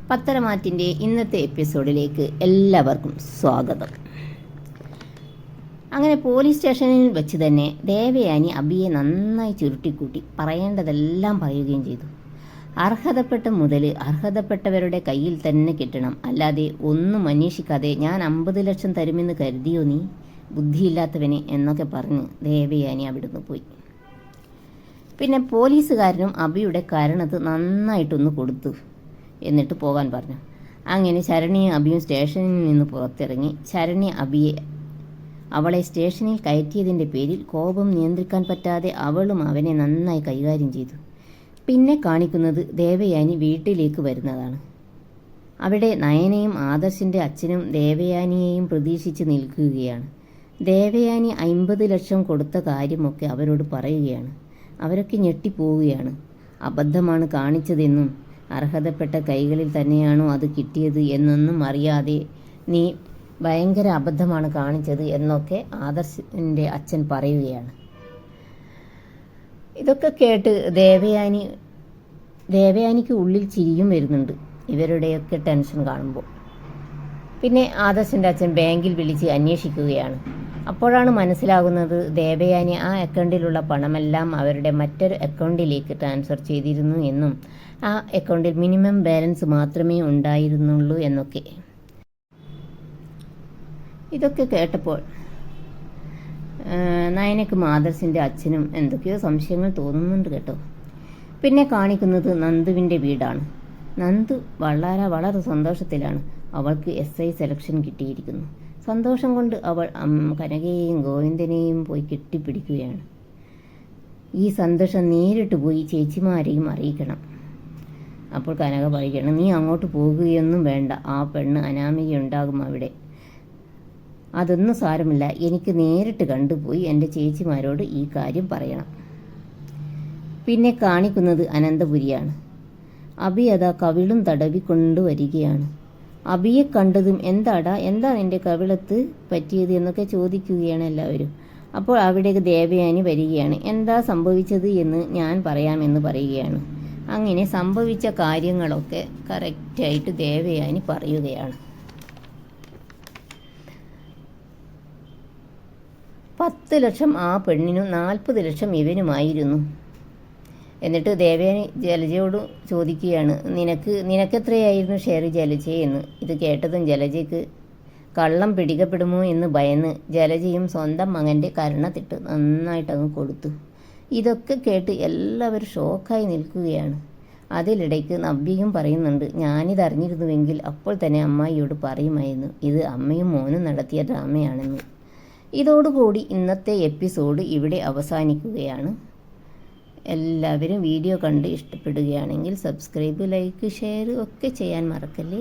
പത്തരമാറ്റിൻ്റെ ഇന്നത്തെ എപ്പിസോഡിലേക്ക് എല്ലാവർക്കും സ്വാഗതം. അങ്ങനെ പോലീസ് സ്റ്റേഷനിൽ വെച്ച് തന്നെ ദേവയാനി അബിയെ നന്നായി ചുരുട്ടിക്കൂട്ടി പറയേണ്ടതെല്ലാം പറയുകയും ചെയ്തു. അർഹതപ്പെട്ട മുതൽ അർഹതപ്പെട്ടവരുടെ കയ്യിൽ തന്നെ കിട്ടണം, അല്ലാതെ ഒന്നും അന്വേഷിക്കാതെ ഞാൻ 50 ലക്ഷം തരുമെന്ന് കരുതിയോ നീ ബുദ്ധിയില്ലാത്തവനെ എന്നൊക്കെ പറഞ്ഞ് ദേവയാനി അവിടുന്ന് പോയി. പിന്നെ പോലീസുകാരനും അബിയുടെ കരണത്ത് നന്നായിട്ടൊന്ന് കൊടുത്തു, എന്നിട്ട് പോകാൻ പറഞ്ഞു. അങ്ങനെ ശരണ്യയും അബിയും സ്റ്റേഷനിൽ നിന്ന് പുറത്തിറങ്ങി. ശരണ്യ അവളെ സ്റ്റേഷനിൽ കയറ്റിയതിൻ്റെ പേരിൽ കോപം നിയന്ത്രിക്കാൻ പറ്റാതെ അവളും അവനെ നന്നായി കൈകാര്യം ചെയ്തു. പിന്നെ കാണിക്കുന്നത് ദേവയാനി വീട്ടിലേക്ക് വരുന്നതാണ്. അവിടെ നയനയും ആദർശിൻ്റെ അച്ഛനും ദേവയാനിയെയും പ്രതീക്ഷിച്ച് നിൽക്കുകയാണ്. ദേവയാനി 50 ലക്ഷം കൊടുത്ത കാര്യമൊക്കെ അവരോട് പറയുകയാണ്. അവരൊക്കെ ഞെട്ടിപ്പോവുകയാണ്. അബദ്ധമാണ് കാണിച്ചതെന്നും അർഹതപ്പെട്ട കൈകളിൽ തന്നെയാണോ അത് കിട്ടിയത് എന്നൊന്നും അറിയാതെ നീ ഭയങ്കര അബദ്ധമാണ് കാണിച്ചത് എന്നൊക്കെ ആദർശിൻ്റെ അച്ഛൻ പറയുകയാണ്. ഇതൊക്കെ കേട്ട് ദേവയാനിക്ക് ഉള്ളിൽ ചിരിയും വരുന്നുണ്ട്, ഇവരുടെയൊക്കെ ടെൻഷൻ കാണുമ്പോൾ. പിന്നെ ആദർശിൻ്റെ അച്ഛൻ ബാങ്കിൽ വിളിച്ച് അന്വേഷിക്കുകയാണ്. അപ്പോഴാണ് മനസ്സിലാകുന്നത് ദേവയാനി ആ അക്കൗണ്ടിലുള്ള പണമെല്ലാം അവരുടെ മറ്റൊരു അക്കൗണ്ടിലേക്ക് ട്രാൻസ്ഫർ ചെയ്തിരുന്നു എന്നും ആ അക്കൗണ്ടിൽ മിനിമം ബാലൻസ് മാത്രമേ ഉണ്ടായിരുന്നുള്ളൂ എന്നൊക്കെ. ഇതൊക്കെ കേട്ടപ്പോൾ നയനക്കും ആദർശിൻ്റെ അച്ഛനും എന്തൊക്കെയോ സംശയങ്ങൾ തോന്നുന്നുണ്ട് കേട്ടോ. പിന്നെ കാണിക്കുന്നത് നന്ദുവിൻ്റെ വീടാണ്. നന്ദു വളരെ സന്തോഷത്തിലാണ്. അവൾക്ക് SI സെലക്ഷൻ കിട്ടിയിരിക്കുന്നു. സന്തോഷം കൊണ്ട് അവൾ കനകയെയും ഗോവിന്ദനെയും പോയി കെട്ടിപ്പിടിക്കുകയാണ്. ഈ സന്തോഷം നേരിട്ട് പോയി ചേച്ചിമാരെയും അറിയിക്കണം. അപ്പോൾ കനക പറയുകയാണ്, നീ അങ്ങോട്ട് പോകുകയൊന്നും വേണ്ട, ആ പെണ്ണ് അനാമികയുണ്ടാകും അവിടെ. അതൊന്നും സാരമില്ല, എനിക്ക് നേരിട്ട് കണ്ടുപോയി എൻ്റെ ചേച്ചിമാരോട് ഈ കാര്യം പറയണം. പിന്നെ കാണിക്കുന്നത് അനന്തപുരിയാണ്. അബി അതാ കവിളും തടവിക്കൊണ്ടുവരികയാണ്. അബിയെ കണ്ടതും എന്താ നിൻ്റെ കവിളത്ത് പറ്റിയത് എന്നൊക്കെ ചോദിക്കുകയാണ് എല്ലാവരും. അപ്പോൾ അവിടേക്ക് ദേവയാനി വരികയാണ്. എന്താ സംഭവിച്ചത് എന്ന് ഞാൻ പറയാമെന്ന് പറയുകയാണ്. അങ്ങനെ സംഭവിച്ച കാര്യങ്ങളൊക്കെ കറക്റ്റായിട്ട് ദേവയാനി പറയുകയാണ്. 10 ലക്ഷം ആ പെണ്ണിനും 40 ലക്ഷം ഇവനുമായിരുന്നു. എന്നിട്ട് ദേവയാനി ജലജയോട് ചോദിക്കുകയാണ്, നിനക്കെത്രയായിരുന്നു ഷെയർ ജലജയെ എന്ന്. ഇത് കേട്ടതും ജലജയ്ക്ക് കള്ളം പിടിക്കപ്പെടുമോ എന്ന് ഭയന്ന് ജലജയും സ്വന്തം മകൻ്റെ കരണത്തിട്ട് നന്നായിട്ടങ്ങ് കൊടുത്തു. ഇതൊക്കെ കേട്ട് എല്ലാവരും ഷോക്കായി നിൽക്കുകയാണ്. അതിലിടയ്ക്ക് നവ്യയും പറയുന്നുണ്ട്, ഞാനിതറിഞ്ഞിരുന്നുവെങ്കിൽ അപ്പോൾ തന്നെ അമ്മായിയോട് പറയുമായിരുന്നു ഇത് അമ്മയും മോനും നടത്തിയ ഡ്രാമയാണെന്ന്. ഇതോടുകൂടി ഇന്നത്തെ എപ്പിസോഡ് ഇവിടെ അവസാനിക്കുകയാണ്. എല്ലാവരും വീഡിയോ കണ്ട് ഇഷ്ടപ്പെടുകയാണെങ്കിൽ സബ്സ്ക്രൈബ്, ലൈക്ക്, ഷെയർ ഒക്കെ ചെയ്യാൻ മറക്കല്ലേ.